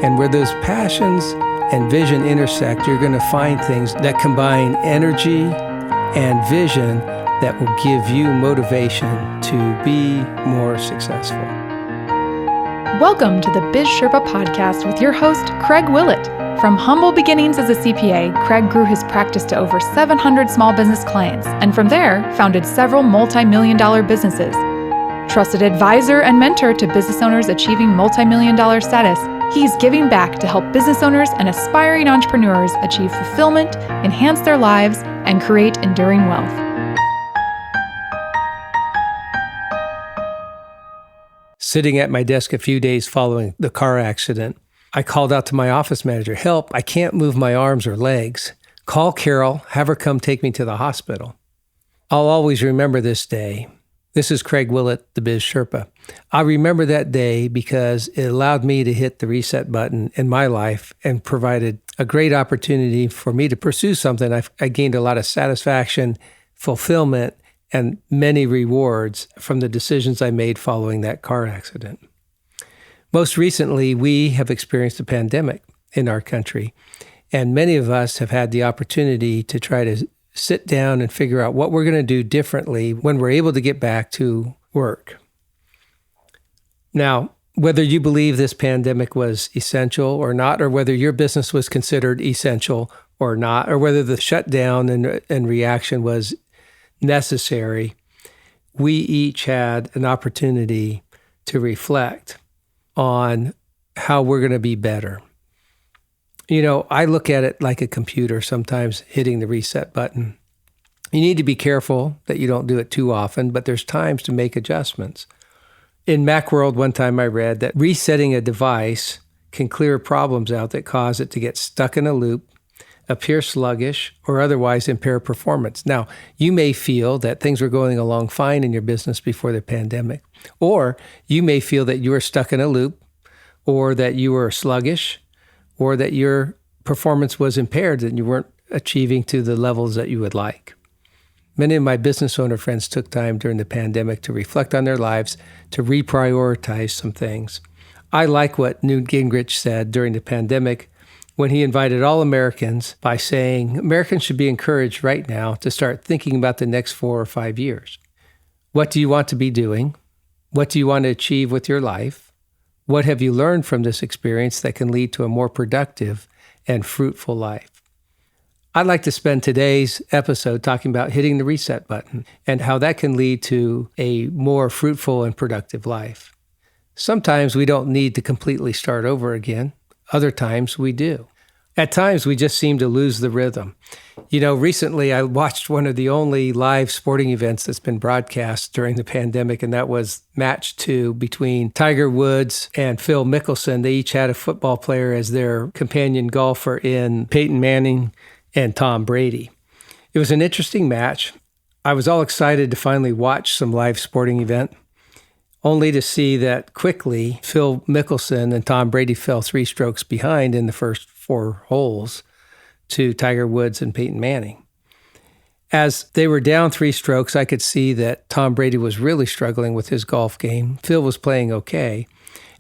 And where those passions and vision intersect, you're going to find things that combine energy and vision that will give you motivation to be more successful. Welcome to the Biz Sherpa podcast with your host, Craig Willett. From humble beginnings as a CPA, Craig grew his practice to over 700 small business clients, and from there, founded several multi-million-dollar businesses. Trusted advisor and mentor to business owners achieving multi-million-dollar status, he's giving back to help business owners and aspiring entrepreneurs achieve fulfillment, enhance their lives, and create enduring wealth. Sitting at my desk a few days following the car accident, I called out to my office manager, "Help, I can't move my arms or legs. Call Carol, have her come take me to the hospital." I'll always remember this day. This is Craig Willett, the Biz Sherpa. I remember that day because it allowed me to hit the reset button in my life and provided a great opportunity for me to pursue something. I gained a lot of satisfaction, fulfillment, and many rewards from the decisions I made following that car accident. Most recently, we have experienced a pandemic in our country, and many of us have had the opportunity to try to sit down and figure out what we're going to do differently when we're able to get back to work. Now, whether you believe this pandemic was essential or not, or whether your business was considered essential or not, or whether the shutdown and reaction was necessary, we each had an opportunity to reflect on how we're going to be better. You know, I look at it like a computer, sometimes hitting the reset button. You need to be careful that you don't do it too often, but there's times to make adjustments. In Macworld, one time I read that resetting a device can clear problems out that cause it to get stuck in a loop, appear sluggish, or otherwise impair performance. Now, you may feel that things were going along fine in your business before the pandemic, or you may feel that you were stuck in a loop, or that you were sluggish, or that your performance was impaired and you weren't achieving to the levels that you would like. Many of my business owner friends took time during the pandemic to reflect on their lives, to reprioritize some things. I like what Newt Gingrich said during the pandemic when he invited all Americans by saying, Americans should be encouraged right now to start thinking about the next 4 or 5 years. What do you want to be doing? What do you want to achieve with your life? What have you learned from this experience that can lead to a more productive and fruitful life? I'd like to spend today's episode talking about hitting the reset button and how that can lead to a more fruitful and productive life. Sometimes we don't need to completely start over again. Other times we do. At times we just seem to lose the rhythm. You know, recently I watched one of the only live sporting events that's been broadcast during the pandemic, and that was match 2 between Tiger Woods and Phil Mickelson. They each had a football player as their companion golfer in Peyton Manning and Tom Brady. It was an interesting match. I was all excited to finally watch some live sporting event, only to see that quickly Phil Mickelson and Tom Brady fell 3 strokes behind in the first 4 holes to Tiger Woods and Peyton Manning. As they were down 3 strokes, I could see that Tom Brady was really struggling with his golf game. Phil was playing okay.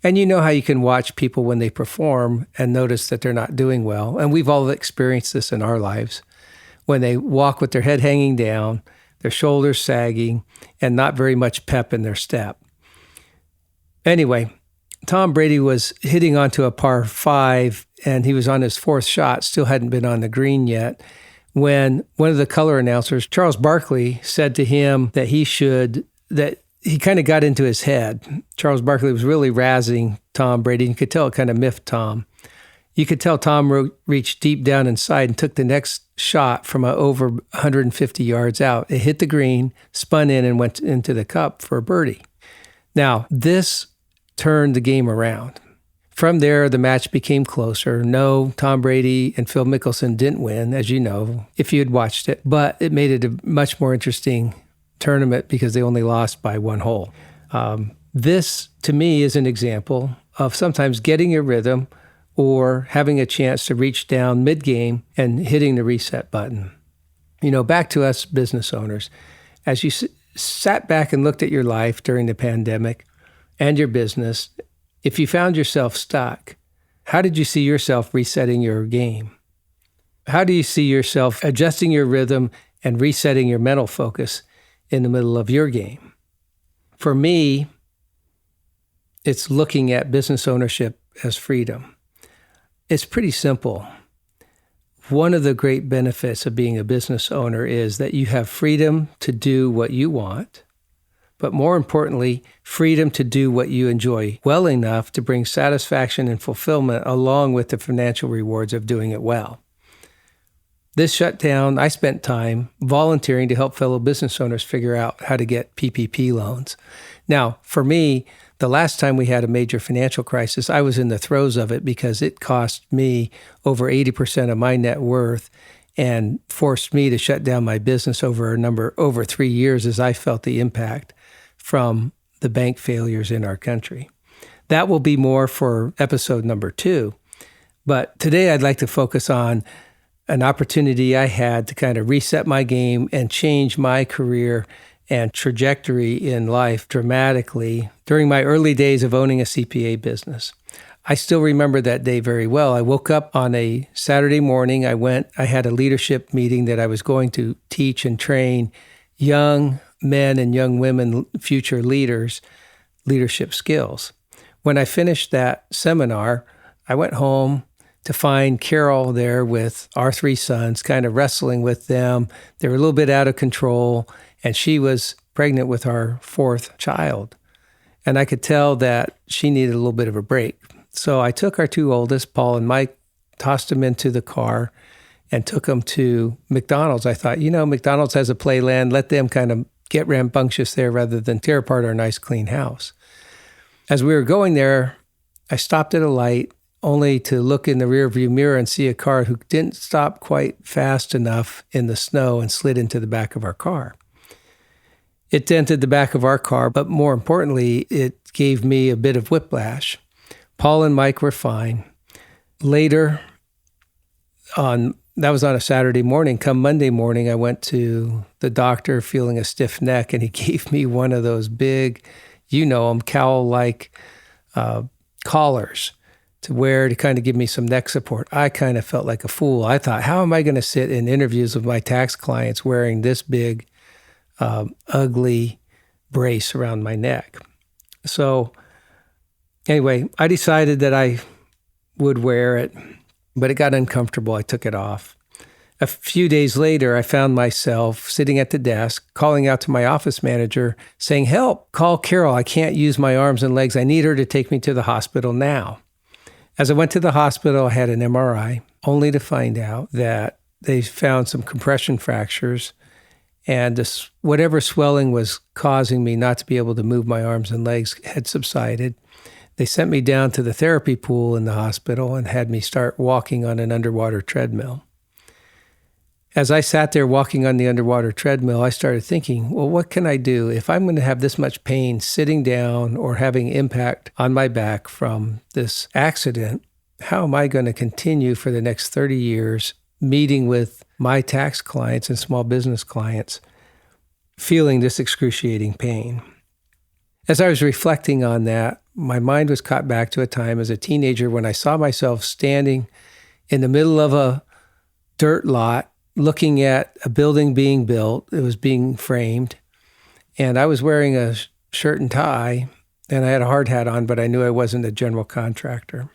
And you know how you can watch people when they perform and notice that they're not doing well. And we've all experienced this in our lives. When they walk with their head hanging down, their shoulders sagging, and not very much pep in their step. Anyway, Tom Brady was hitting onto a par 5, and he was on his 4th shot, still hadn't been on the green yet, when one of the color announcers, Charles Barkley, said to him that he kind of got into his head. Charles Barkley was really razzing Tom Brady, and you could tell it kind of miffed Tom. You could tell Tom reached deep down inside and took the next shot from over 150 yards out. It hit the green, spun in, and went into the cup for a birdie. Now, this turned the game around. From there, the match became closer. No, Tom Brady and Phil Mickelson didn't win, as you know, if you had watched it, but it made it a much more interesting tournament because they only lost by 1 hole. This, to me, is an example of sometimes getting your rhythm or having a chance to reach down mid-game and hitting the reset button. You know, back to us business owners. As you sat back and looked at your life during the pandemic and your business, if you found yourself stuck, How did you see yourself resetting your game? How do you see yourself adjusting your rhythm and resetting your mental focus in the middle of your game? For me, it's looking at business ownership as freedom. It's pretty simple. One of the great benefits of being a business owner is that you have freedom to do what you want, but more importantly, freedom to do what you enjoy well enough to bring satisfaction and fulfillment along with the financial rewards of doing it well. This shutdown, I spent time volunteering to help fellow business owners figure out how to get PPP loans. Now, for me, the last time we had a major financial crisis, I was in the throes of it because it cost me over 80% of my net worth and forced me to shut down my business over 3 years as I felt the impact from the bank failures in our country. That will be more for episode number 2. But today I'd like to focus on an opportunity I had to kind of reset my game and change my career and trajectory in life dramatically during my early days of owning a CPA business. I still remember that day very well. I woke up on a Saturday morning. I had a leadership meeting that I was going to teach and train young men and young women, future leaders, leadership skills. When I finished that seminar, I went home to find Carol there with our 3 sons, kind of wrestling with them. They were a little bit out of control, and she was pregnant with our 4th child. And I could tell that she needed a little bit of a break. So I took our 2 oldest, Paul and Mike, tossed them into the car and took them to McDonald's. I thought, McDonald's has a playland. Let them kind of get rambunctious there rather than tear apart our nice, clean house. As we were going there, I stopped at a light only to look in the rearview mirror and see a car who didn't stop quite fast enough in the snow and slid into the back of our car. It dented the back of our car, but more importantly, it gave me a bit of whiplash. Paul and Mike were fine. Later, that was on a Saturday morning. Come Monday morning, I went to the doctor feeling a stiff neck, and he gave me one of those big, cowl-like collars to wear to kind of give me some neck support. I kind of felt like a fool. I thought, how am I going to sit in interviews with my tax clients wearing this big, ugly brace around my neck? So anyway, I decided that I would wear it, but it got uncomfortable. I took it off. A few days later, I found myself sitting at the desk, calling out to my office manager, saying, "Help, call Carol. I can't use my arms and legs. I need her to take me to the hospital now." As I went to the hospital, I had an MRI, only to find out that they found some compression fractures, and whatever swelling was causing me not to be able to move my arms and legs had subsided. They sent me down to the therapy pool in the hospital and had me start walking on an underwater treadmill. As I sat there walking on the underwater treadmill, I started thinking, well, what can I do if I'm going to have this much pain sitting down or having impact on my back from this accident? How am I going to continue for the next 30 years meeting with my tax clients and small business clients, feeling this excruciating pain? As I was reflecting on that, my mind was caught back to a time as a teenager when I saw myself standing in the middle of a dirt lot looking at a building being built. It was being framed, and I was wearing a shirt and tie, and I had a hard hat on, but I knew I wasn't a general contractor.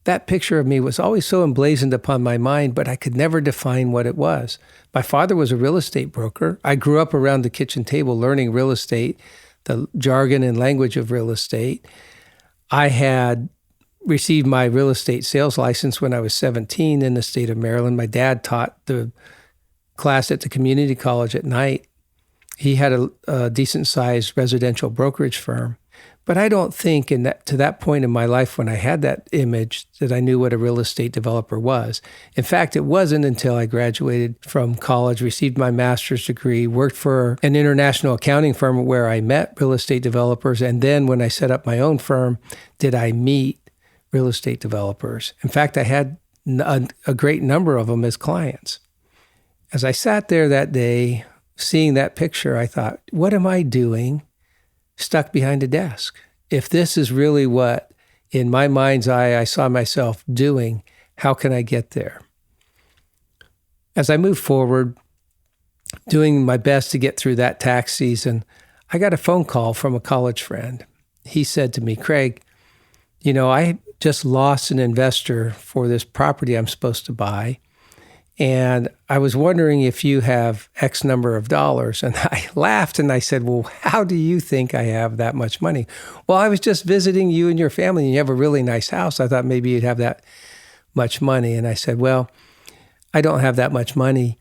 That picture of me was always so emblazoned upon my mind, but I could never define what it was. My father was a real estate broker. I grew up around the kitchen table learning real estate, the jargon and language of real estate. I had received my real estate sales license when I was 17 in the state of Maryland. My dad taught the class at the community college at night. He had a decent-sized residential brokerage firm. But I don't think to that point in my life when I had that image that I knew what a real estate developer was. In fact, it wasn't until I graduated from college, received my master's degree, worked for an international accounting firm where I met real estate developers, and then when I set up my own firm, did I meet real estate developers. In fact, I had a great number of them as clients. As I sat there that day, seeing that picture, I thought, what am I doing stuck behind a desk? If this is really what in my mind's eye, I saw myself doing. How can I get there? As I moved forward, doing my best to get through that tax season, I got a phone call from a college friend. He said to me, Craig, I just lost an investor for this property I'm supposed to buy. And I was wondering if you have X number of dollars. And I laughed and I said, well, how do you think I have that much money? Well, I was just visiting you and your family and you have a really nice house. I thought maybe you'd have that much money. And I said, well, I don't have that much money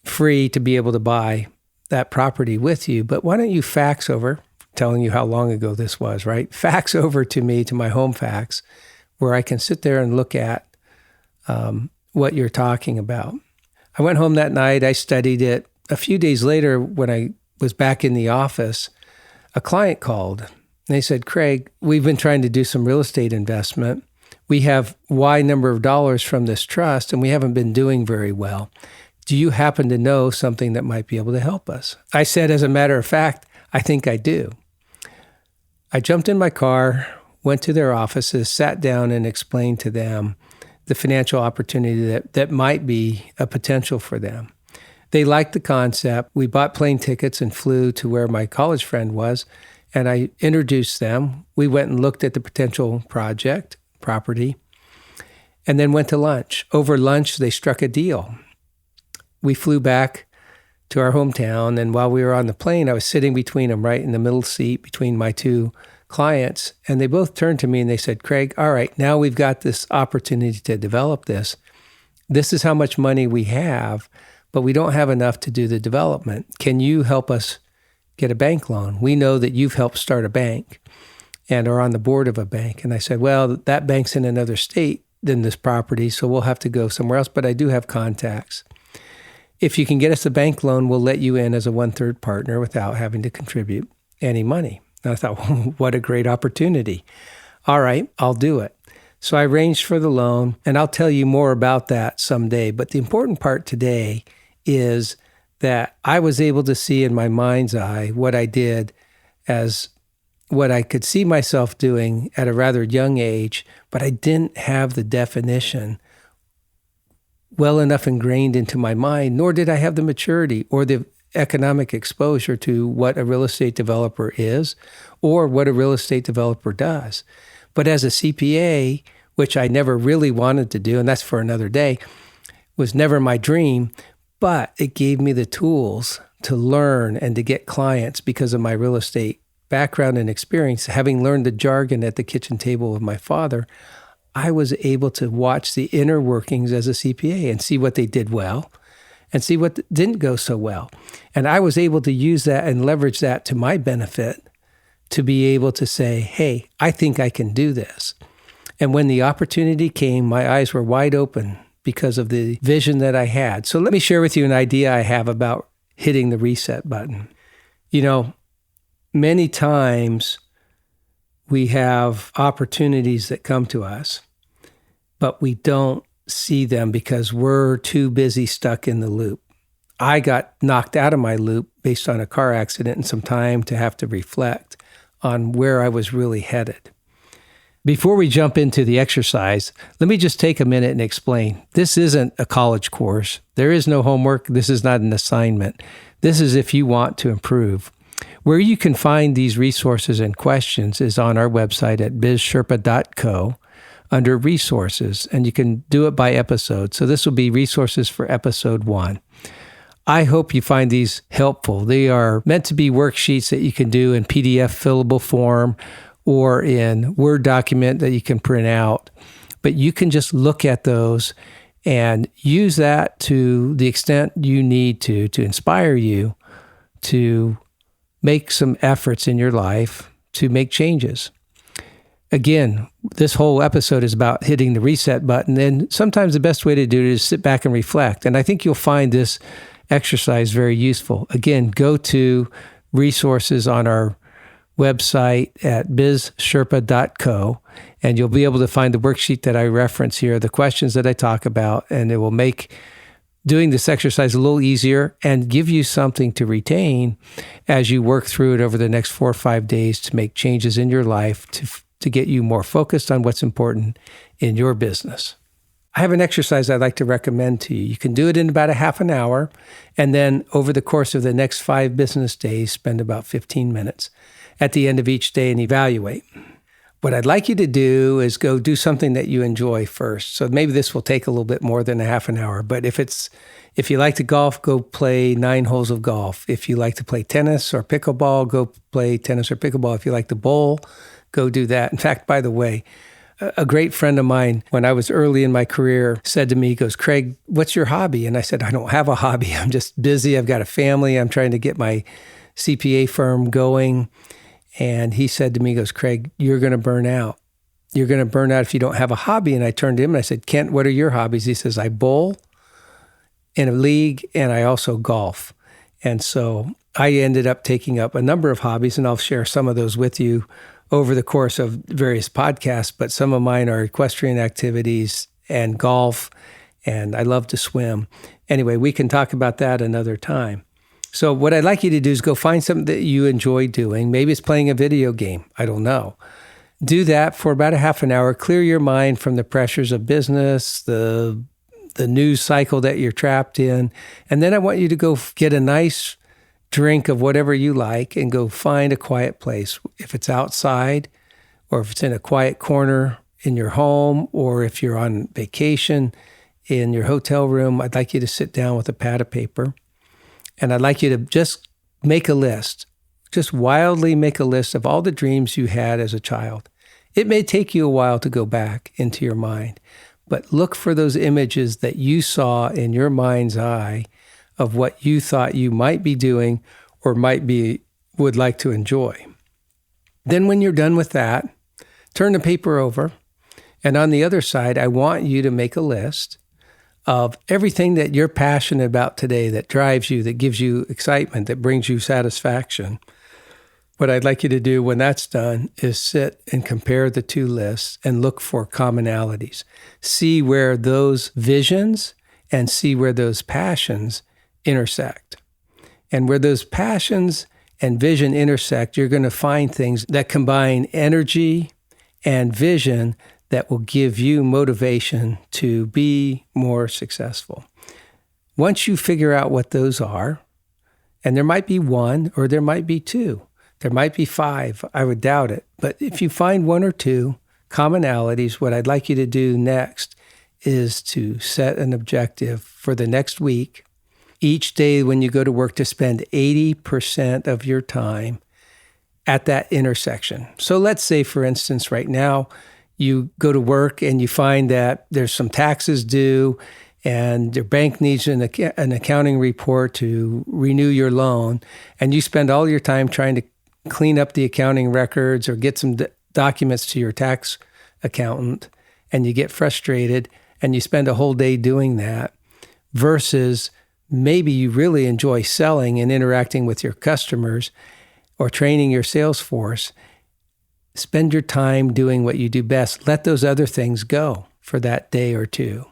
free to be able to buy that property with you, but why don't you fax over, telling you how long ago this was, right? Fax over to me, to my home fax, where I can sit there and look at what you're talking about. I went home that night, I studied it. A few days later, when I was back in the office, a client called. They said, Craig, we've been trying to do some real estate investment. We have Y number of dollars from this trust, and we haven't been doing very well. Do you happen to know something that might be able to help us? I said, as a matter of fact, I think I do. I jumped in my car, went to their offices, sat down and explained to them the financial opportunity that might be a potential for them. They liked the concept. We bought plane tickets and flew to where my college friend was, and I introduced them. We went and looked at the potential property, and then went to lunch. Over lunch, they struck a deal. We flew back to our hometown, and while we were on the plane, I was sitting between them, right in the middle seat between my two clients, and they both turned to me and they said, Craig, all right, now we've got this opportunity to develop this. This is how much money we have, but we don't have enough to do the development. Can you help us get a bank loan? We know that you've helped start a bank and are on the board of a bank. And I said, well, that bank's in another state than this property, so we'll have to go somewhere else, but I do have contacts. If you can get us a bank loan, we'll let you in as a 1/3 partner without having to contribute any money. And I thought, well, what a great opportunity. All right, I'll do it. So I arranged for the loan, and I'll tell you more about that someday. But the important part today is that I was able to see in my mind's eye what I did as what I could see myself doing at a rather young age, but I didn't have the definition well enough ingrained into my mind, nor did I have the maturity or the economic exposure to what a real estate developer is or what a real estate developer does. But as a CPA, which I never really wanted to do, and that's for another day, was never my dream, but it gave me the tools to learn and to get clients because of my real estate background and experience. Having learned the jargon at the kitchen table of my father, I was able to watch the inner workings as a CPA and see what they did well and see what didn't go so well. And I was able to use that and leverage that to my benefit to be able to say, hey, I think I can do this. And when the opportunity came, my eyes were wide open because of the vision that I had. So let me share with you an idea I have about hitting the reset button. Many times we have opportunities that come to us, but we don't see them because we're too busy stuck in the loop. I got knocked out of my loop based on a car accident and some time to have to reflect on where I was really headed. Before we jump into the exercise, let me just take a minute and explain. This isn't a college course. There is no homework. This is not an assignment. This is if you want to improve. Where you can find these resources and questions is on our website at bizsherpa.co under resources, and you can do it by episode. So this will be resources for episode 1. I hope you find these helpful. They are meant to be worksheets that you can do in PDF fillable form or in Word document that you can print out. But you can just look at those and use that to the extent you need to inspire you to make some efforts in your life to make changes. Again, this whole episode is about hitting the reset button, and sometimes the best way to do it is sit back and reflect. And I think you'll find this exercise very useful. Again, go to resources on our website at bizsherpa.co, and you'll be able to find the worksheet that I reference here, the questions that I talk about, and it will make doing this exercise a little easier and give you something to retain as you work through it over the next 4 or 5 days to make changes in your life to to get you more focused on what's important in your business. I have an exercise I'd like to recommend to you. You can do it in about a half an hour, and then over the course of the next 5 business days, spend about 15 minutes at the end of each day and evaluate. What I'd like you to do is go do something that you enjoy first. So maybe this will take a little bit more than a half an hour, but if you like to golf, go play 9 holes of golf. If you like to play tennis or pickleball, go play tennis or pickleball. If you like to bowl, go do that. In fact, by the way, a great friend of mine, when I was early in my career, said to me, he goes, "Craig, what's your hobby?" And I said, "I don't have a hobby. I'm just busy. I've got a family. I'm trying to get my CPA firm going." And he said to me, he goes, "Craig, you're going to burn out. You're going to burn out if you don't have a hobby." And I turned to him and I said, "Kent, what are your hobbies?" He says, "I bowl in a league and I also golf." And so I ended up taking up a number of hobbies, and I'll share some of those with you over the course of various podcasts, but some of mine are equestrian activities and golf, and I love to swim. Anyway, we can talk about that another time. So what I'd like you to do is go find something that you enjoy doing. Maybe it's playing a video game. I don't know. Do that for about a half an hour. Clear your mind from the pressures of business, the news cycle that you're trapped in. And then I want you to go get a nice drink of whatever you like and go find a quiet place. If it's outside, or if it's in a quiet corner in your home, or if you're on vacation in your hotel room, I'd like you to sit down with a pad of paper. And I'd like you to just make a list, just wildly make a list of all the dreams you had as a child. It may take you a while to go back into your mind, but look for those images that you saw in your mind's eye of what you thought you might be doing or would like to enjoy. Then when you're done with that, turn the paper over. And on the other side, I want you to make a list of everything that you're passionate about today, that drives you, that gives you excitement, that brings you satisfaction. What I'd like you to do when that's done is sit and compare the 2 lists and look for commonalities. See where those visions and see where those passions intersect. And where those passions and vision intersect, you're going to find things that combine energy and vision that will give you motivation to be more successful. Once you figure out what those are, and there might be 1 or there might be 2, there might be 5, I would doubt it. But if you find 1 or 2 commonalities, what I'd like you to do next is to set an objective for the next week, each day when you go to work, to spend 80% of your time at that intersection. So let's say, for instance, right now, you go to work and you find that there's some taxes due and your bank needs an accounting report to renew your loan, and you spend all your time trying to clean up the accounting records or get some documents to your tax accountant, and you get frustrated and you spend a whole day doing that, versus maybe you really enjoy selling and interacting with your customers or training your sales force. Spend your time doing what you do best. Let those other things go for that day or 2.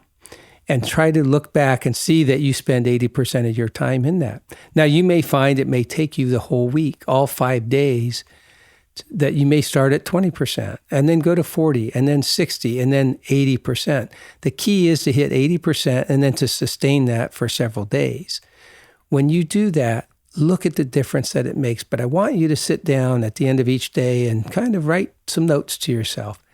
And try to look back and see that you spend 80% of your time in that. Now, you may find it may take you the whole week, all 5 days, that you may start at 20% and then go to 40 and then 60 and then 80%. The key is to hit 80% and then to sustain that for several days. When you do that, look at the difference that it makes. But I want you to sit down at the end of each day and kind of write some notes to yourself.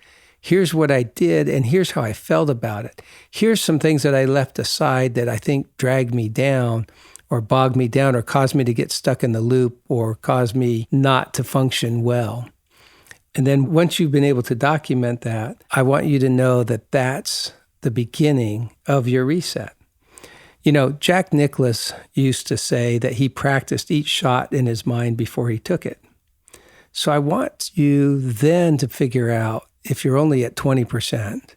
Here's what I did, and here's how I felt about it. Here's some things that I left aside that I think dragged me down or bogged me down or caused me to get stuck in the loop or caused me not to function well. And then once you've been able to document that, I want you to know that that's the beginning of your reset. You know, Jack Nicklaus used to say that he practiced each shot in his mind before he took it. So I want you then to figure out, if you're only at 20%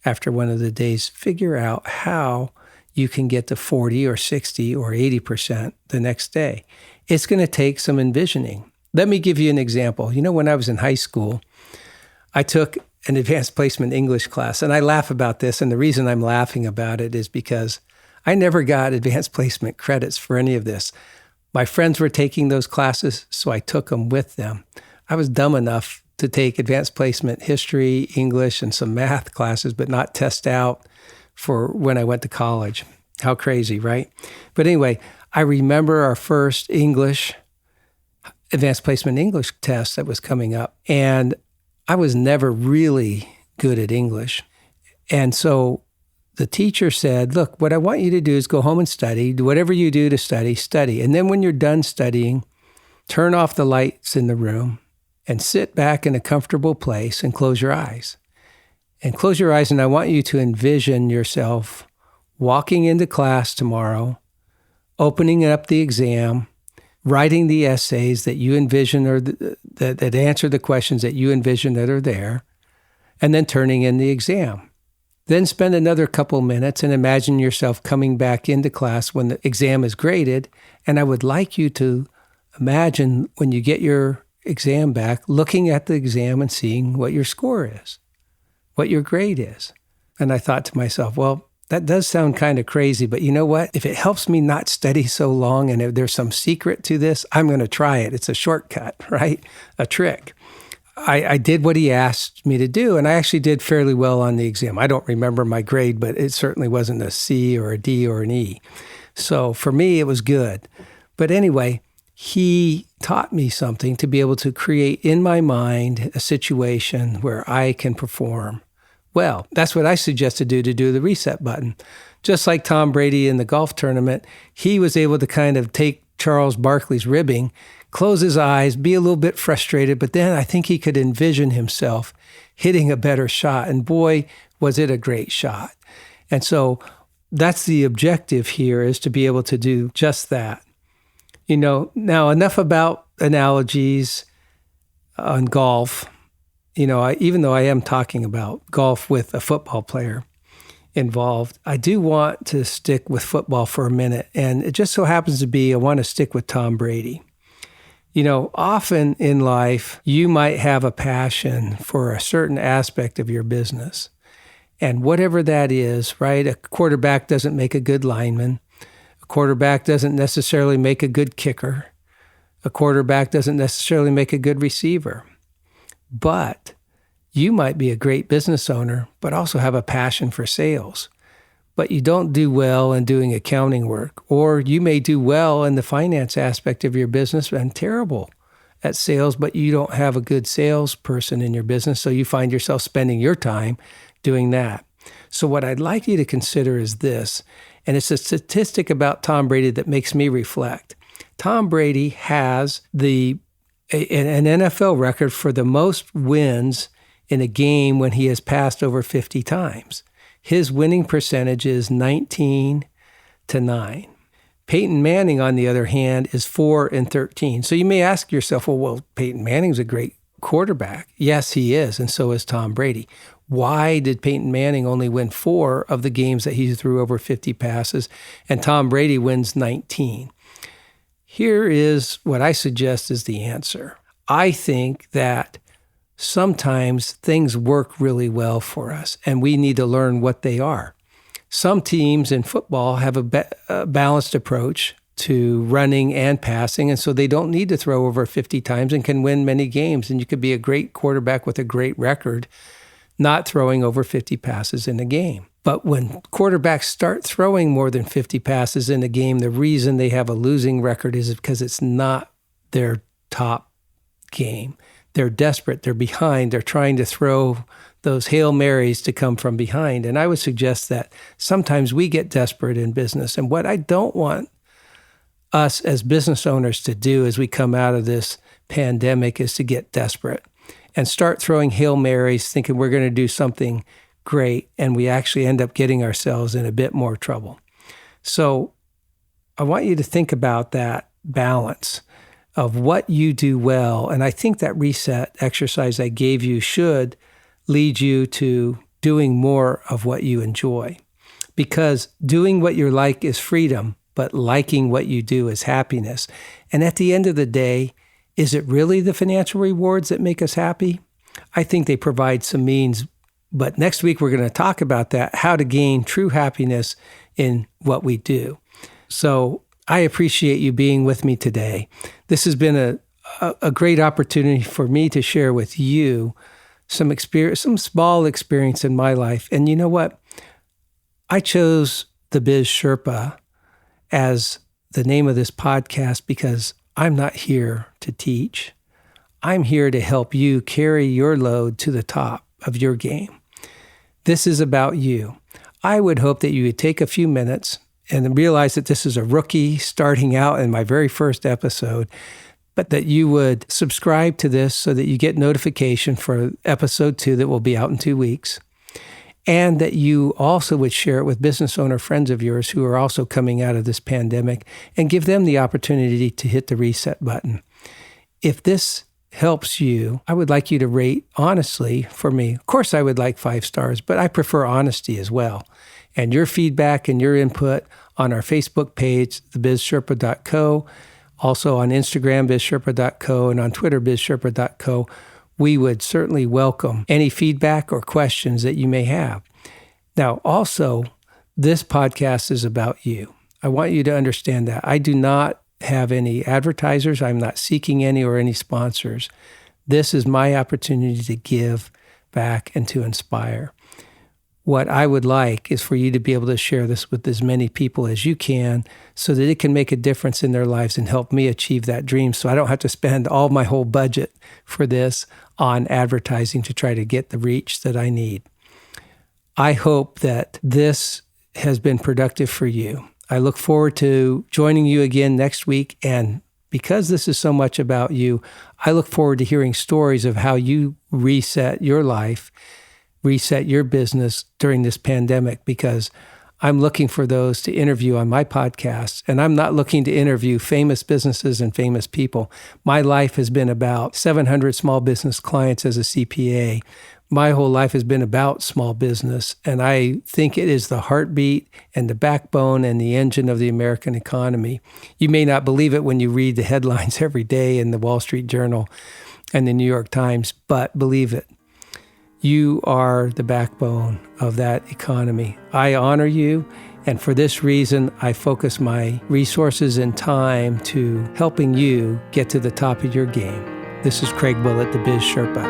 after one of the days, figure out how you can get to 40 or 60 or 80% the next day. It's going to take some envisioning. Let me give you an example. You know, when I was in high school, I took an advanced placement English class, and I laugh about this. And the reason I'm laughing about it is because I never got advanced placement credits for any of this. My friends were taking those classes, so I took them with them. I was dumb enough to take advanced placement history, English, and some math classes, but not test out for when I went to college. How crazy, right? But anyway, I remember our first advanced placement English test that was coming up. And I was never really good at English. And so the teacher said, look, what I want you to do is go home and study. Do whatever you do to study. And then when you're done studying, turn off the lights in the room and sit back in a comfortable place and close your eyes. And close your eyes, and I want you to envision yourself walking into class tomorrow, opening up the exam, writing the essays that you envision or that answer the questions that you envision that are there, and then turning in the exam. Then spend another couple minutes and imagine yourself coming back into class when the exam is graded. And I would like you to imagine when you get your exam back, looking at the exam and seeing what your score is, what your grade is. And I thought to myself, well, that does sound kind of crazy, but you know what? If it helps me not study so long and if there's some secret to this, I'm going to try it. It's a shortcut, right? A trick. I did what he asked me to do, and I actually did fairly well on the exam. I don't remember my grade, but it certainly wasn't a C or a D or an E. So for me, it was good. But anyway, he taught me something to be able to create in my mind a situation where I can perform well. That's what I suggest to do the reset button. Just like Tom Brady in the golf tournament, he was able to kind of take Charles Barkley's ribbing, close his eyes, be a little bit frustrated, but then I think he could envision himself hitting a better shot. And boy, was it a great shot. And so that's the objective here, is to be able to do just that. You know, now enough about analogies on golf. You know, even though I am talking about golf with a football player involved, I do want to stick with football for a minute. And it just so happens to be, I want to stick with Tom Brady. You know, often in life, you might have a passion for a certain aspect of your business. And whatever that is, right? A quarterback doesn't make a good lineman. A quarterback doesn't necessarily make a good kicker. A quarterback doesn't necessarily make a good receiver. But you might be a great business owner, but also have a passion for sales. But you don't do well in doing accounting work. Or you may do well in the finance aspect of your business and terrible at sales, but you don't have a good salesperson in your business. So you find yourself spending your time doing that. So what I'd like you to consider is this, and it's a statistic about Tom Brady that makes me reflect. Tom Brady has an NFL record for the most wins in a game when he has passed over 50 times. His winning percentage is 19-9. Peyton Manning, on the other hand, is 4-13. So you may ask yourself, well, Peyton Manning's a great quarterback. Yes, he is, and so is Tom Brady. Why did Peyton Manning only win 4 of the games that he threw over 50 passes, and Tom Brady wins 19? Here is what I suggest is the answer. I think that sometimes things work really well for us, and we need to learn what they are. Some teams in football have a balanced approach to running and passing, and so they don't need to throw over 50 times and can win many games. And you could be a great quarterback with a great record, not throwing over 50 passes in a game. But when quarterbacks start throwing more than 50 passes in a game, the reason they have a losing record is because it's not their top game. They're desperate, they're behind, they're trying to throw those Hail Marys to come from behind. And I would suggest that sometimes we get desperate in business. And what I don't want us as business owners to do as we come out of this pandemic is to get desperate and start throwing Hail Marys thinking we're going to do something great, and we actually end up getting ourselves in a bit more trouble. So I want you to think about that balance of what you do well. And I think that reset exercise I gave you should lead you to doing more of what you enjoy. Because doing what you like is freedom, but liking what you do is happiness. And at the end of the day, is it really the financial rewards that make us happy? I think they provide some means, but next week we're going to talk about that, how to gain true happiness in what we do. So I appreciate you being with me today. This has been a great opportunity for me to share with you some experience, some small experience in my life. And you know what? I chose the Biz Sherpa as the name of this podcast because I'm not here to teach. I'm here to help you carry your load to the top of your game. This is about you. I would hope that you would take a few minutes and realize that this is a rookie starting out in my very first episode, but that you would subscribe to this so that you get notification for episode 2 that will be out in 2 weeks. And that you also would share it with business owner friends of yours who are also coming out of this pandemic and give them the opportunity to hit the reset button. If this helps you, I would like you to rate honestly for me. Of course, I would like 5 stars, but I prefer honesty as well. And your feedback and your input on our Facebook page, thebizsherpa.co, also on Instagram, bizsherpa.co, and on Twitter, bizsherpa.co. We would certainly welcome any feedback or questions that you may have. Now, also, this podcast is about you. I want you to understand that. I do not have any advertisers. I'm not seeking any or any sponsors. This is my opportunity to give back and to inspire. What I would like is for you to be able to share this with as many people as you can so that it can make a difference in their lives and help me achieve that dream so I don't have to spend all my whole budget for this on advertising to try to get the reach that I need. I hope that this has been productive for you. I look forward to joining you again next week. And because this is so much about you, I look forward to hearing stories of how you reset your life, reset your business during this pandemic, because I'm looking for those to interview on my podcast. And I'm not looking to interview famous businesses and famous people. My life has been about 700 small business clients as a CPA. My whole life has been about small business. And I think it is the heartbeat and the backbone and the engine of the American economy. You may not believe it when you read the headlines every day in the Wall Street Journal and the New York Times, but believe it. You are the backbone of that economy. I honor you, and for this reason, I focus my resources and time to helping you get to the top of your game. This is Craig Willett, the Biz Sherpa.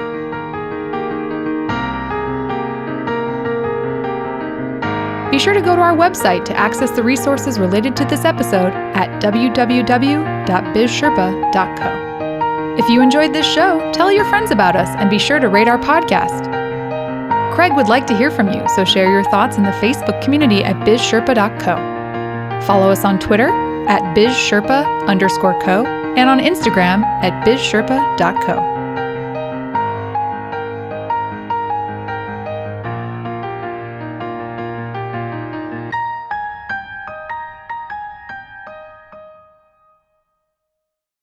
Be sure to go to our website to access the resources related to this episode at www.bizsherpa.co. If you enjoyed this show, tell your friends about us and be sure to rate our podcast. Craig would like to hear from you, so share your thoughts in the Facebook community at bizsherpa.co. Follow us on Twitter at bizsherpa_co and on Instagram at bizsherpa.co.